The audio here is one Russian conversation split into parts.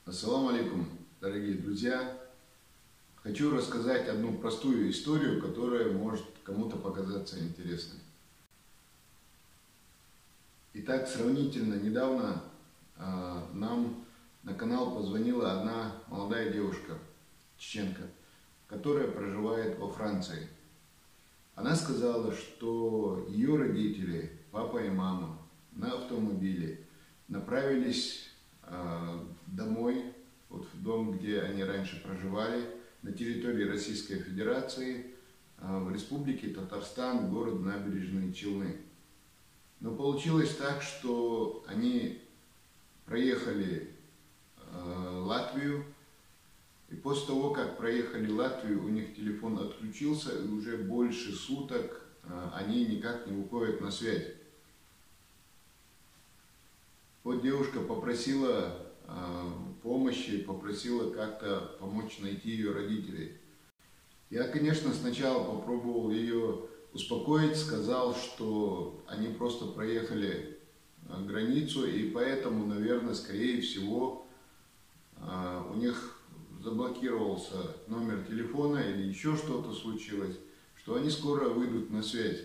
Ассаламу алейкум, дорогие друзья! Хочу рассказать одну простую историю, которая может кому-то показаться интересной. Итак, сравнительно недавно нам на канал позвонила одна молодая девушка, чеченка, которая проживает во Франции. Она сказала, что ее родители, папа и мама, на автомобиле направились домой, вот в дом, где они раньше проживали, на территории Российской Федерации, в республике Татарстан, город Набережные Челны. Но получилось так, что они проехали Латвию, и после того, как проехали Латвию, у них телефон отключился, и уже больше суток они никак не выходят на связь. Вот девушка попросила помощи, попросила как-то помочь найти ее родителей. Я, конечно, сначала попробовал ее успокоить, сказал, что они просто проехали границу, и поэтому, наверное, скорее всего, у них заблокировался номер телефона или еще что-то случилось, что они скоро выйдут на связь.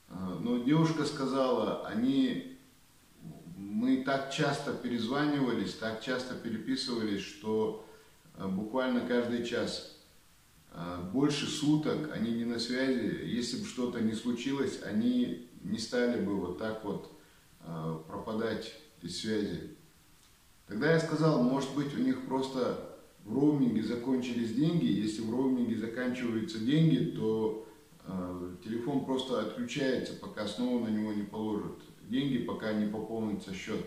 Но девушка сказала, мы так часто перезванивались, так часто переписывались, что буквально каждый час, больше суток они не на связи. Если бы что-то не случилось, они не стали бы вот так вот пропадать из связи. Тогда я сказал, может быть, у них просто в роуминге закончились деньги. Если в роуминге заканчиваются деньги, то телефон просто отключается, пока снова на него не положат деньги, пока не пополнится счет.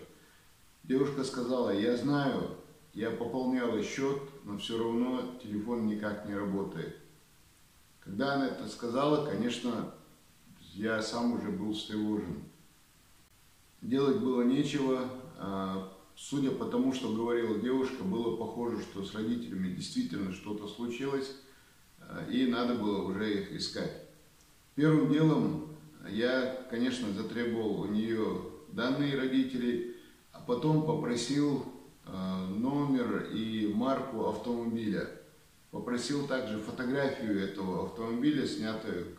Девушка сказала, я знаю, я пополняла счет, но все равно телефон никак не работает. Когда она это сказала, конечно, я сам уже был встревожен. Делать было нечего. Судя по тому, что говорила девушка, было похоже, что с родителями действительно что-то случилось, и надо было уже их искать. Первым делом я, конечно, затребовал у нее данные родителей, а потом попросил номер и марку автомобиля. Попросил также фотографию этого автомобиля, снятую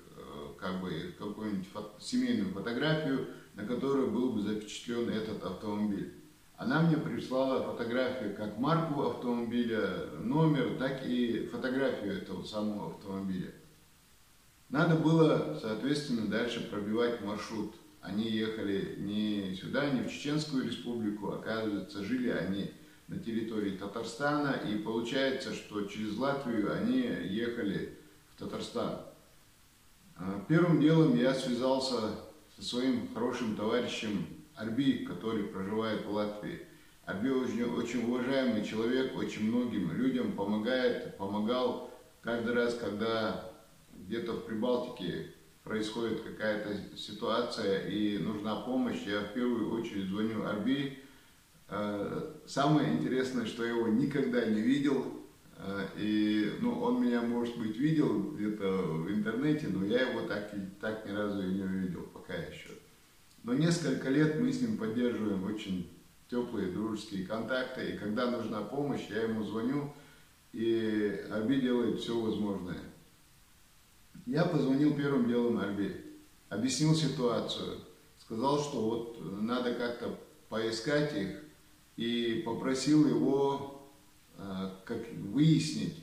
какую-нибудь семейную фотографию, на которой был бы запечатлен этот автомобиль. Она мне прислала фотографию как марку автомобиля, номер, так и фотографию этого самого автомобиля. Надо было, соответственно, дальше пробивать маршрут. Они ехали не сюда, не в Чеченскую республику, оказывается, жили они на территории Татарстана, и получается, что через Латвию они ехали в Татарстан. Первым делом я связался со своим хорошим товарищем Арби, который проживает в Латвии. Арби очень уважаемый человек, очень многим людям помогал каждый раз, когда где-то в Прибалтике происходит какая-то ситуация и нужна помощь, я в первую очередь звоню Арби. Самое интересное, что я его никогда не видел, и он меня, может быть, видел где-то в интернете, но я его так ни разу и не увидел пока еще. Но несколько лет мы с ним поддерживаем очень теплые дружеские контакты, и когда нужна помощь, я ему звоню, и Арби делает все возможное. Я позвонил первым делом Арби, объяснил ситуацию, сказал, что вот надо как-то поискать их, и попросил его выяснить,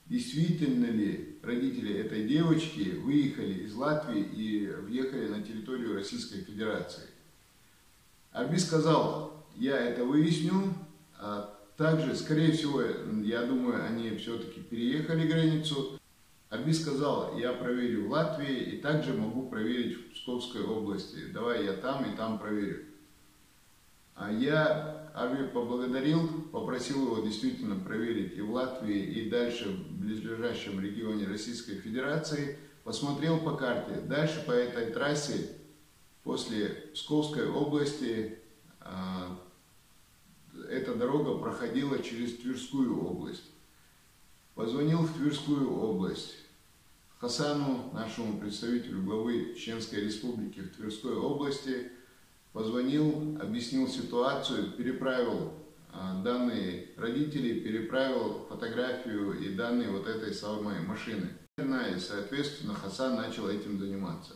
действительно ли родители этой девочки выехали из Латвии и въехали на территорию Российской Федерации. Арби сказал, я это выясню, также, скорее всего, я думаю, они все-таки переехали границу. Арби сказал, я проверю в Латвии и также могу проверить в Псковской области. Давай я там и там проверю. Я Арби поблагодарил, попросил его действительно проверить и в Латвии, и дальше в близлежащем регионе Российской Федерации. Посмотрел по карте. Дальше по этой трассе, после Псковской области, эта дорога проходила через Тверскую область. Позвонил в Тверскую область Хасану, нашему представителю главы Чеченской республики в Тверской области, позвонил, объяснил ситуацию, переправил данные родителей, переправил фотографию и данные вот этой самой машины. И, соответственно, Хасан начал этим заниматься.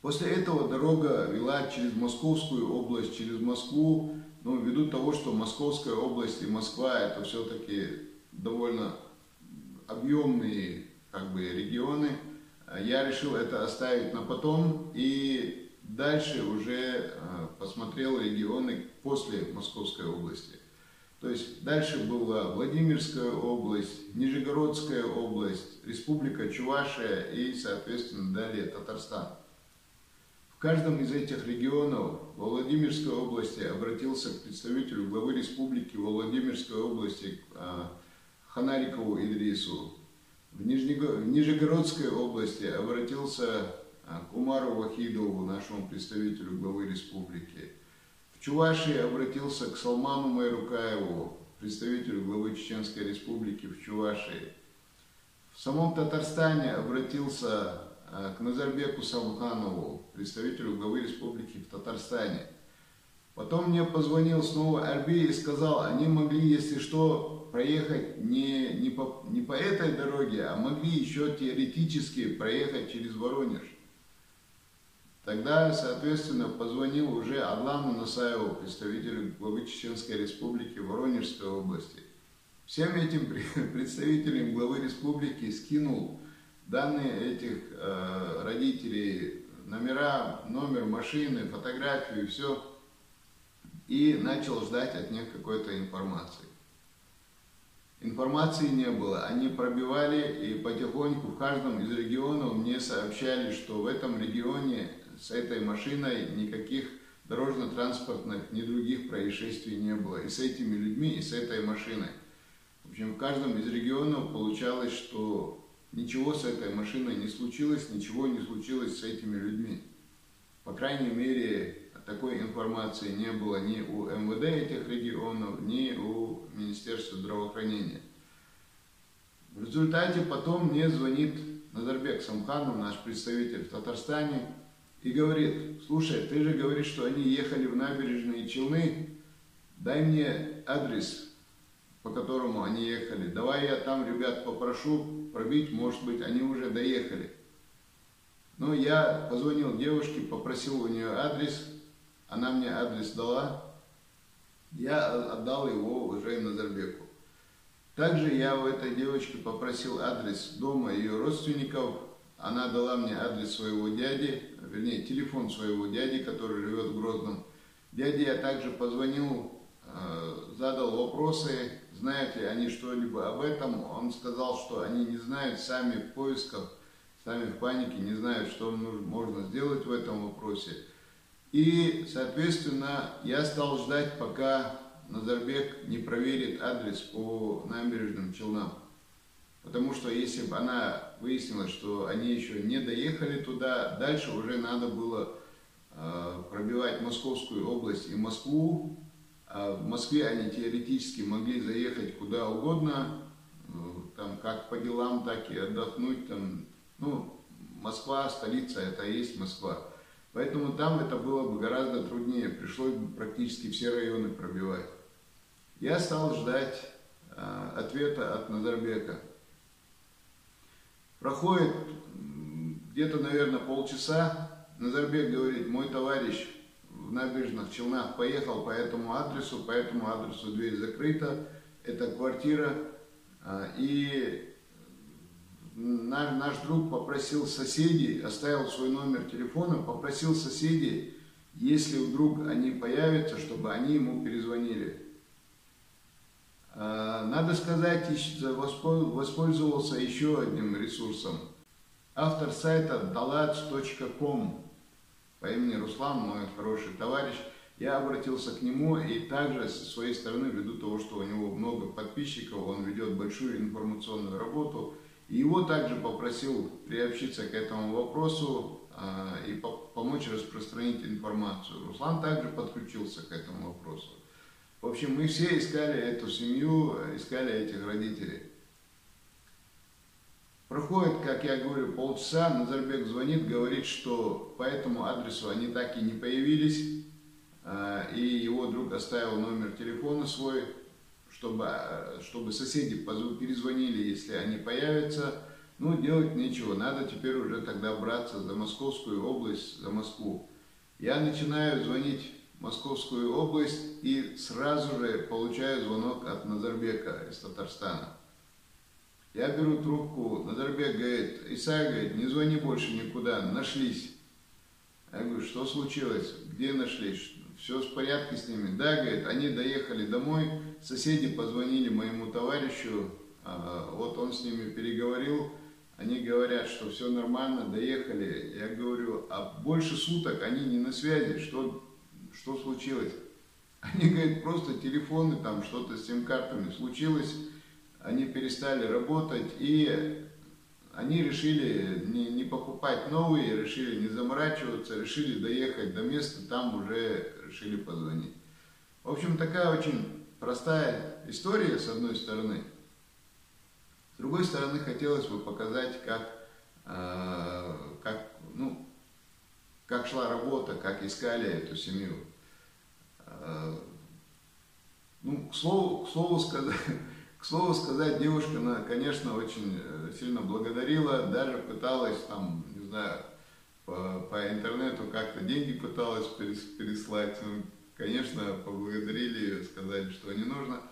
После этого дорога вела через Московскую область, через Москву, но ввиду того, что Московская область и Москва это все-таки довольно объемные регионы, я решил это оставить на потом и дальше уже посмотрел регионы после Московской области. То есть дальше была Владимирская область, Нижегородская область, Республика Чувашия и, соответственно, далее Татарстан. В каждом из этих регионов во Владимирской области обратился к представителю главы республики во Владимирской области Ханарикову Идрису. В Нижегородской области обратился к Умару Вахидову, нашему представителю главы республики. В Чувашии обратился к Салману Майрукаеву, представителю главы Чеченской республики в Чувашии. В самом Татарстане обратился к Назарбеку Самханову, представителю главы республики в Татарстане. Потом мне позвонил снова Арби и сказал, они могли, если что, проехать не по этой дороге, а могли еще теоретически проехать через Воронеж. Тогда, соответственно, позвонил уже Адлану Насаеву, представителю главы Чеченской республики в Воронежской области. Всем этим представителям главы республики скинул данные этих родителей, номер машины, фотографию, все, и начал ждать от них какой-то информации. Информации не было, они пробивали и потихоньку в каждом из регионов мне сообщали, что в этом регионе с этой машиной никаких дорожно-транспортных, ни других происшествий не было. И с этими людьми, и с этой машиной. В общем, в каждом из регионов получалось, что ничего с этой машиной не случилось, ничего не случилось с этими людьми. По крайней мере, такой информации не было ни у МВД этих регионов, ни у Министерства здравоохранения. В результате потом мне звонит Назарбек Самханов, наш представитель в Татарстане, и говорит, слушай, ты же говоришь, что они ехали в Набережные Челны, дай мне адрес, по которому они ехали, давай я там ребят попрошу пробить, может быть, они уже доехали. Ну, я позвонил девушке, попросил у нее адрес, она мне адрес дала, я отдал его уже Назарбеку. Также я у этой девочки попросил адрес дома ее родственников, она дала мне адрес своего дяди, вернее, телефон своего дяди, который живет в Грозном. Дяде я также позвонил, задал вопросы, знают ли они что-либо об этом. Он сказал, что они не знают, сами в поисках, сами в панике, не знают, что можно сделать в этом вопросе. И, соответственно, я стал ждать, пока Назарбек не проверит адрес по набережным Челнам. Потому что если бы она выяснила, что они еще не доехали туда, дальше уже надо было пробивать Московскую область и Москву. А в Москве они теоретически могли заехать куда угодно, там как по делам, так и отдохнуть. Там, ну, Москва, столица, это и есть Москва. Поэтому там это было бы гораздо труднее, пришлось бы практически все районы пробивать. Я стал ждать ответа от Назарбека. Проходит где-то, наверное, полчаса. Назарбек говорит, мой товарищ в Набережных Челнах поехал по этому адресу дверь закрыта, это квартира. И наш друг попросил соседей, оставил свой номер телефона, попросил соседей, если вдруг они появятся, чтобы они ему перезвонили. Надо сказать, воспользовался еще одним ресурсом. Автор сайта dalatz.com по имени Руслан, мой хороший товарищ. Я обратился к нему и также со своей стороны, ввиду того, что у него много подписчиков, он ведет большую информационную работу. И его также попросил приобщиться к этому вопросу и помочь распространить информацию. Руслан также подключился к этому вопросу. В общем, мы все искали эту семью, искали этих родителей. Проходит, как я говорю, полчаса, Назарбек звонит, говорит, что по этому адресу они так и не появились, и его друг оставил номер телефона свой, чтобы соседи перезвонили, если они появятся. Ну, делать нечего, надо теперь уже тогда браться за Московскую область, за Москву. Я начинаю звонить в Московскую область и сразу же получаю звонок от Назарбека из Татарстана. Я беру трубку, Назарбек говорит: Иса, говорит, не звони больше никуда, нашлись. Я говорю: что случилось, где нашлись, все в порядке с ними? Да, говорит, они доехали домой, соседи позвонили моему товарищу, вот он с ними переговорил, они говорят, что все нормально, доехали. Я говорю: а больше суток они не на связи, что случилось? Они говорят: просто телефоны, там что-то с сим-картами случилось, они перестали работать, и они решили не покупать новые, решили не заморачиваться, решили доехать до места, там уже решили позвонить. В общем, такая очень простая история, с одной стороны. С другой стороны, хотелось бы показать, как шла работа, как искали эту семью. Ну, к слову сказать, девушка, она, конечно, очень сильно благодарила, даже пыталась там, не знаю, по интернету как-то деньги пыталась переслать. Ну, конечно, поблагодарили ее, сказали, что не нужно.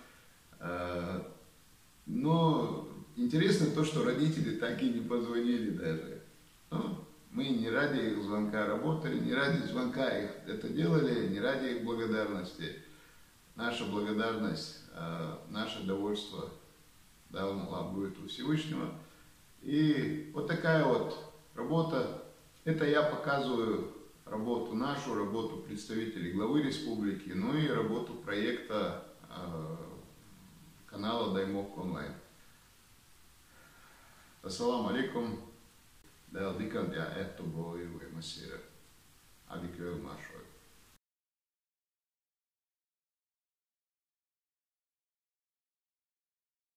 Но интересно то, что родители так и не позвонили даже. Ну, мы не ради их звонка работали, не ради звонка их это делали, не ради их благодарности. Наша благодарность, наше довольство, да, Аллах будет у Всевышнего. И вот такая вот работа. Это я показываю работу нашу, работу представителей главы республики, ну и работу проекта канала Даймок онлайн. Ассаламу алейкум. Да, дикан я это бою и масира. Адиквел маршрут.